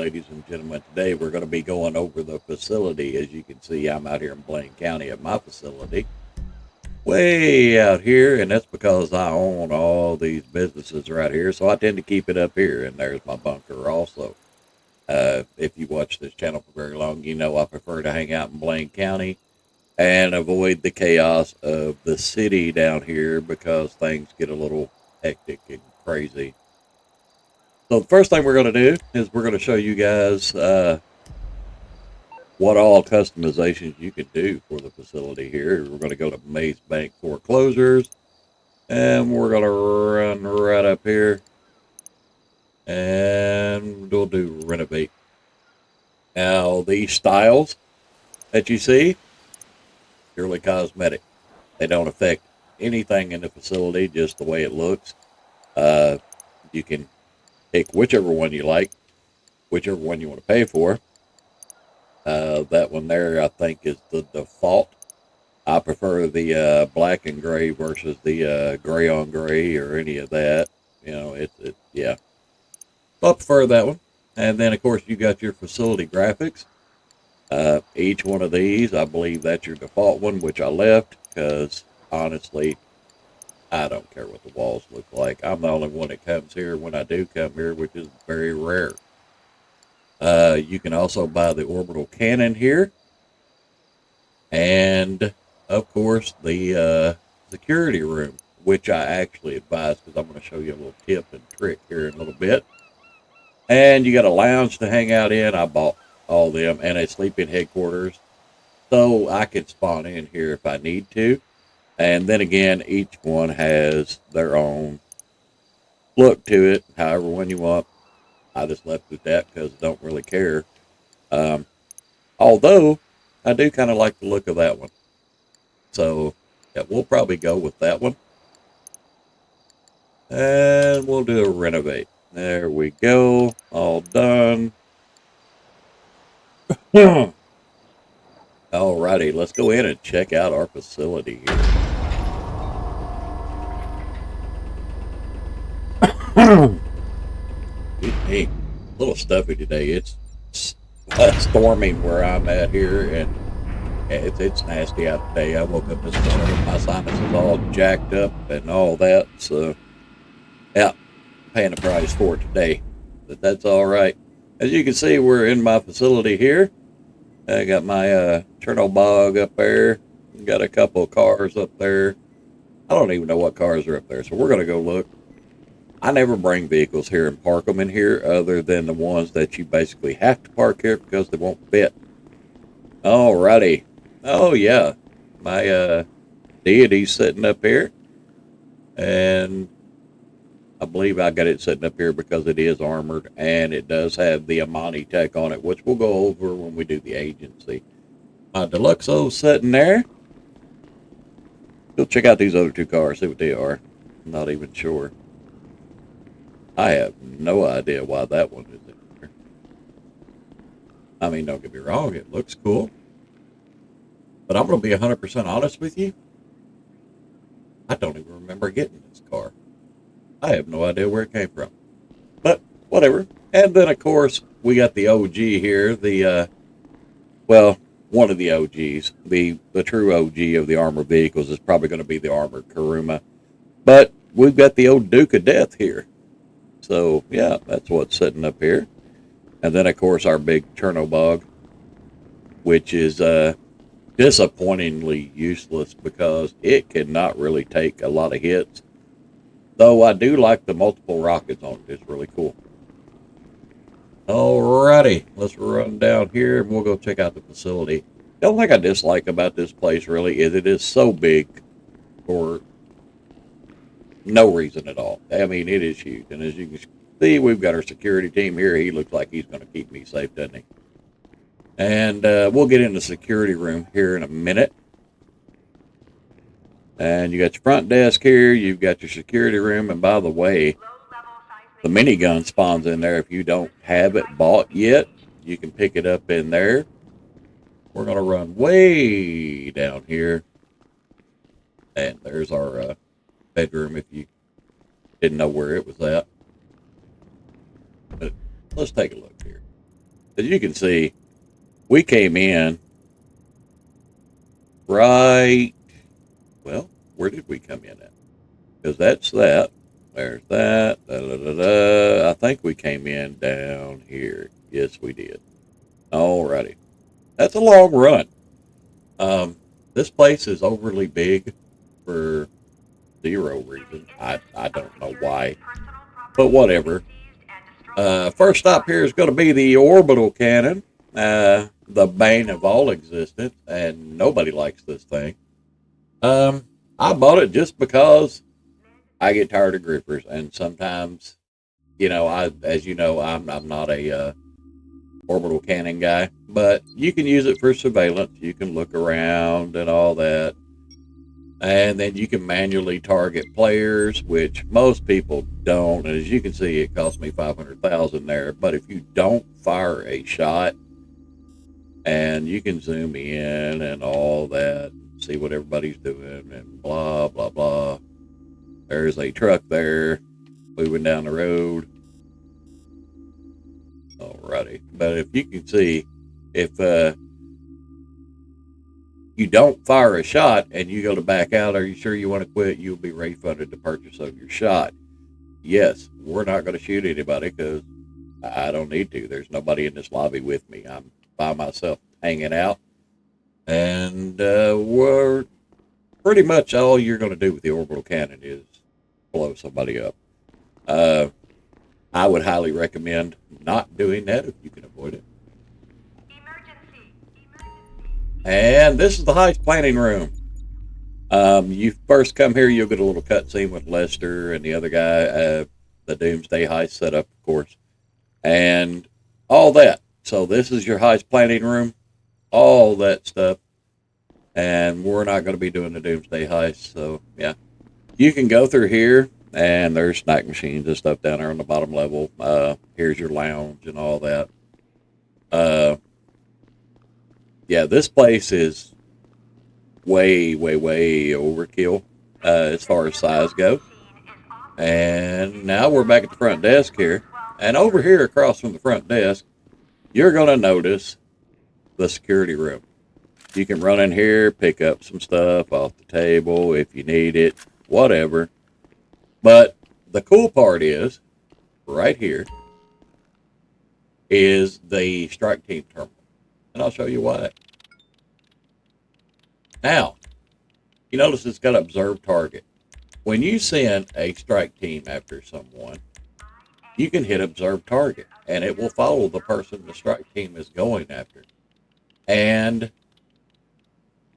ladies and gentlemen. Today we're going to be going over the facility. As you can see, I'm out here in Blaine County at my facility. Way out here, and that's because I own all these businesses right here, so I tend to keep it up here, and there's my bunker also. If you watch this channel for very long, you know I prefer to hang out in Blaine County and avoid the chaos of the city down here because things get a little hectic and crazy. So the first thing we're going to do is we're going to show you guys what all customizations you can do for the facility here. We're going to go to Maze Bank foreclosures, and we're going to run right up here, and we'll do renovate. Now these styles that you see, purely cosmetic. They don't affect anything in the facility, just the way it looks. You can pick whichever one you like, whichever one you want to pay for. That one there, I think, is the default. I prefer the black and gray versus the gray on gray or any of that. You know, yeah. I prefer that one. And then, of course, you got your facility graphics. Each one of these, I believe that's your default one, which I left because, honestly, I don't care what the walls look like. I'm the only one that comes here when I do come here, which is very rare. You can also buy the orbital cannon here. And, of course, the security room, which I actually advise because I'm going to show you a little tip and trick here in a little bit. And you got a lounge to hang out in. I bought all of them, and a sleeping headquarters. So I can spawn in here if I need to. And then again, each one has their own look to it, however one you want. I just left with that because I don't really care. Although, I do kind of like the look of that one. So, yeah, we'll probably go with that one. And we'll do a renovate. There we go. All done. Alrighty, let's go in and check out our facility here. Hey, a little stuffy today. It's storming where I'm at here, and it's nasty out today. I woke up this morning with my sinuses all jacked up and all that. So, yeah, paying the price for it today, but that's all right. As you can see, we're in my facility here. I got my Chernobog up there. Got a couple of cars up there. I don't even know what cars are up there, so we're going to go look. I never bring vehicles here and park them in here other than the ones that you basically have to park here because they won't fit. Alrighty. Oh, yeah. My deity's sitting up here. And I believe I got it sitting up here because it is armored. And it does have the Amani tech on it, which we'll go over when we do the agency. My Deluxo's sitting there. Go check out these other two cars, see what they are. I'm not even sure. I have no idea why that one is in there. I mean, don't get me wrong, it looks cool. But I'm going to be 100% honest with you. I don't even remember getting this car. I have no idea where it came from. But, whatever. And then, of course, we got the OG here. Well, one of the OGs. The true OG of the armored vehicles is probably going to be the armored Kuruma. But we've got the old Duke of Death here. So, yeah, that's what's sitting up here. And then, of course, our big Chernobog, which is disappointingly useless because it cannot really take a lot of hits. Though I do like the multiple rockets on it. It's really cool. Alrighty, let's run down here and we'll go check out the facility. The only thing I dislike about this place really is it is so big for no reason at all. I mean, it is huge. And as you can see, we've got our security team here. He looks like he's going to keep me safe, doesn't he? And we'll get in the security room here in a minute. And you got your front desk here. You've got your security room. And by the way, the minigun spawns in there. If you don't have it bought yet, you can pick it up in there. We're going to run way down here. And there's our bedroom if you didn't know where it was at. But let's take a look here. as you can see, we came in right, well, where did we come in at? Because that's that. There's that. Da, da, da, da. I think we came in down here. Yes, we did. Alrighty. That's a long run. This place is overly big for zero reason. I don't know why, but whatever. First stop here is going to be the orbital cannon, the bane of all existence, and nobody likes this thing. I bought it just because I get tired of grippers, and sometimes, as you know, I'm not a orbital cannon guy, but you can use it for surveillance. You can look around and all that. And then you can manually target players, which most people don't. And as you can see, it cost me 500,000 there. But if you don't fire a shot, and you can zoom in and all that, see what everybody's doing, and blah blah blah. There's a truck there moving down the road. Alrighty, but if you can see, if you don't fire a shot and you go to back out, are you sure you want to quit? You'll be refunded the purchase of your shot. Yes, we're not going to shoot anybody because I don't need to. There's nobody in this lobby with me. I'm by myself hanging out. And we're pretty much all you're going to do with the orbital cannon is blow somebody up. I would highly recommend not doing that if you can avoid it. And this is the heist planning room. You first come here, you'll get a little cutscene with Lester and the other guy, the doomsday heist setup, of course, and all that. So this is your heist planning room, all that stuff. And we're not going to be doing the doomsday heist, so yeah. You can go through here, and there's snack machines and stuff down there on the bottom level. Here's your lounge and all that. Yeah, this place is way, way, way overkill as far as size goes. And now we're back at the front desk here. And over here across from the front desk, you're going to notice the security room. You can run in here, pick up some stuff off the table if you need it, whatever. But the cool part is, right here, is the strike team terminal. And I'll show you why. Now, you notice it's got observe target. When you send a strike team after someone, you can hit observe target, and it will follow the person the strike team is going after. And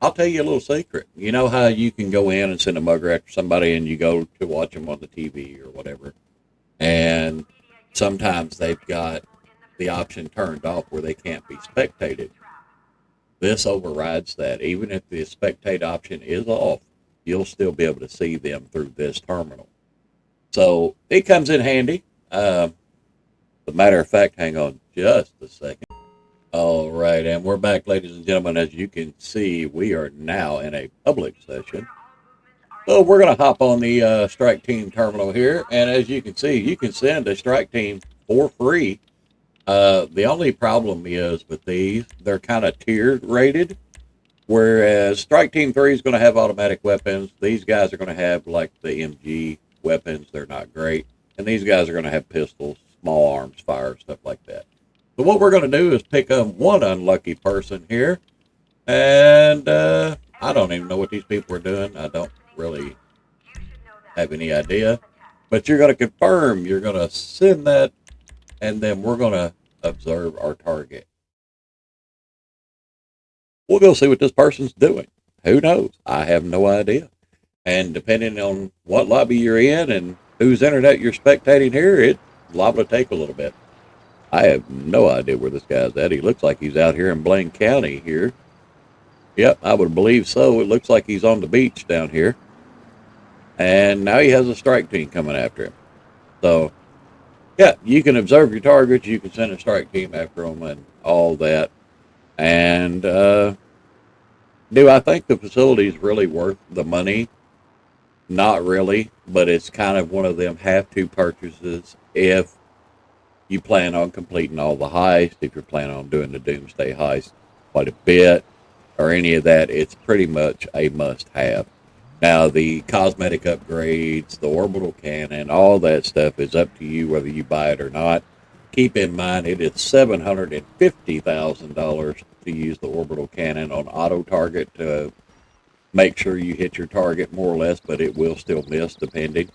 I'll tell you a little secret. You know how you can go in and send a mugger after somebody and you go to watch them on the TV or whatever, and sometimes they've got the option turned off where they can't be spectated. This overrides that. Even if the spectate option is off, you'll still be able to see them through this terminal. So it comes in handy. As a matter of fact, hang on just a second. All right, and we're back, ladies and gentlemen. As you can see, we are now in a public session. So we're going to hop on the strike team terminal here. And as you can see, you can send a strike team for free. The only problem is with these, they're kind of tiered rated. Whereas Strike Team 3 is going to have automatic weapons. These guys are going to have like the MG weapons. They're not great. And these guys are going to have pistols, small arms, fire, stuff like that. So what we're going to do is pick up one unlucky person here. And I don't even know what these people are doing. I don't really have any idea. But you're going to confirm. You're going to send that. And then we're going to observe our target. We'll go see what this person's doing. Who knows? I have no idea. And depending on what lobby you're in and whose internet you're spectating here, it's liable to take a little bit. I have no idea where this guy's at. He looks like he's out here in Blaine County here. Yep, I would believe so. It looks like he's on the beach down here. And now he has a strike team coming after him. So, yeah, you can observe your targets. You can send a strike team after them and all that. And do I think the facility is really worth the money? Not really, but it's kind of one of them have-to purchases if you plan on completing all the heists, if you're planning on doing the doomsday heist quite a bit, or any of that, it's pretty much a must-have. Now, the cosmetic upgrades, the orbital cannon, all that stuff is up to you whether you buy it or not. Keep in mind, it is $750,000 to use the orbital cannon on auto target to make sure you hit your target more or less, but it will still miss depending.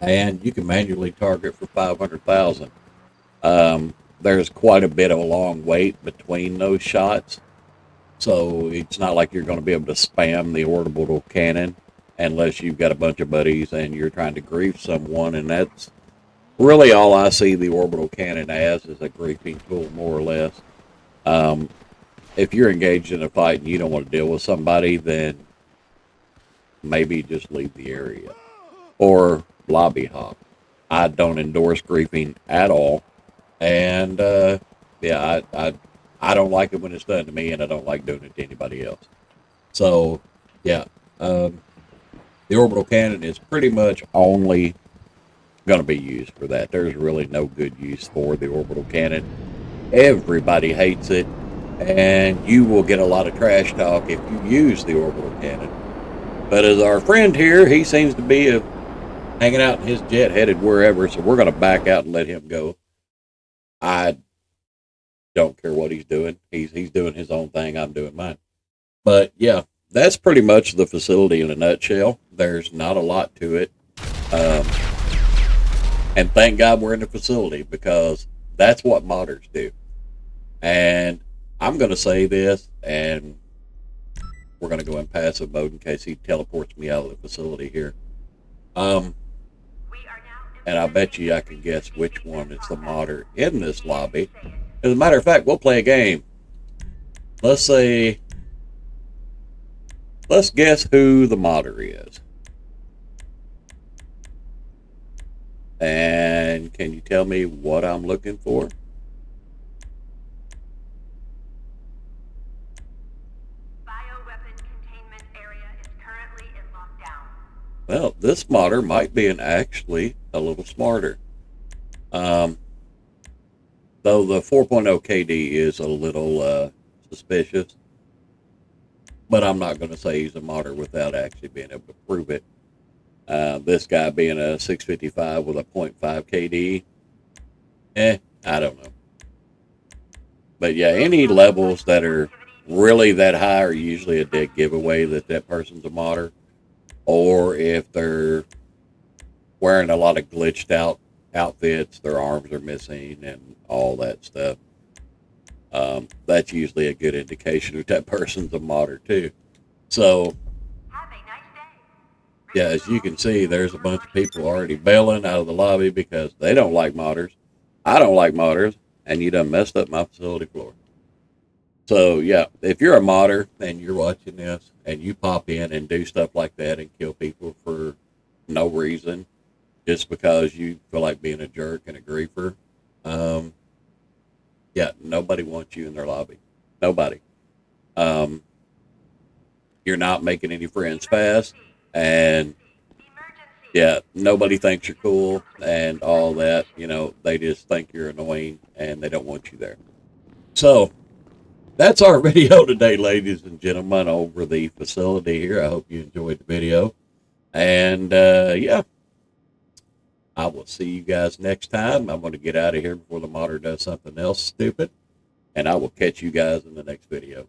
And you can manually target for 500,000. There's quite a bit of a long wait between those shots, so it's not like you're going to be able to spam the orbital cannon unless you've got a bunch of buddies and you're trying to grief someone, and that's really all I see the orbital cannon as, is a griefing tool, more or less. If you're engaged in a fight and you don't want to deal with somebody, then maybe just leave the area or lobby hop. I don't endorse griefing at all, and yeah, I don't like it when it's done to me, and I don't like doing it to anybody else. So yeah, the orbital cannon is pretty much only going to be used for that. There's really no good use for the orbital cannon. Everybody hates it, and you will get a lot of trash talk if you use the orbital cannon. But as our friend here, he seems to be hanging out in his jet headed wherever, so we're going to back out and let him go. I don't care what he's doing. He's doing his own thing. I'm doing mine. But yeah, that's pretty much the facility in a nutshell. There's not a lot to it. And thank God we're in the facility, because that's what modders do. And I'm going to say this, and we're going to go in passive mode in case he teleports me out of the facility here. And I bet you I can guess which one is the modder in this lobby. As a matter of fact, we'll play a game. Let's guess who the modder is. And can you tell me what I'm looking for? Bioweapon containment area is currently in lockdown. Well, this modder might be actually a little smarter. Though the 4.0 KD is a little suspicious. But I'm not going to say he's a modder without actually being able to prove it. This guy being a 655 with a 0.5 KD, I don't know. But yeah, any levels that are really that high are usually a dead giveaway that person's a modder. Or if they're wearing a lot of glitched out outfits, their arms are missing and all that stuff. That's usually a good indication that person's a modder too. So yeah, as you can see, there's a bunch of people already bailing out of the lobby because they don't like modders. I don't like modders, and you done messed up my facility floor. So yeah, if you're a modder and you're watching this and you pop in and do stuff like that and kill people for no reason, just because you feel like being a jerk and a griefer, yeah, nobody wants you in their lobby. Nobody. You're not making any friends fast, and yeah, nobody thinks you're cool and all that. You know, they just think you're annoying and they don't want you there. So that's our video today, ladies and gentlemen, over the facility here. I hope you enjoyed the video. And yeah, I will see you guys next time. I'm going to get out of here before the modder does something else stupid. And I will catch you guys in the next video.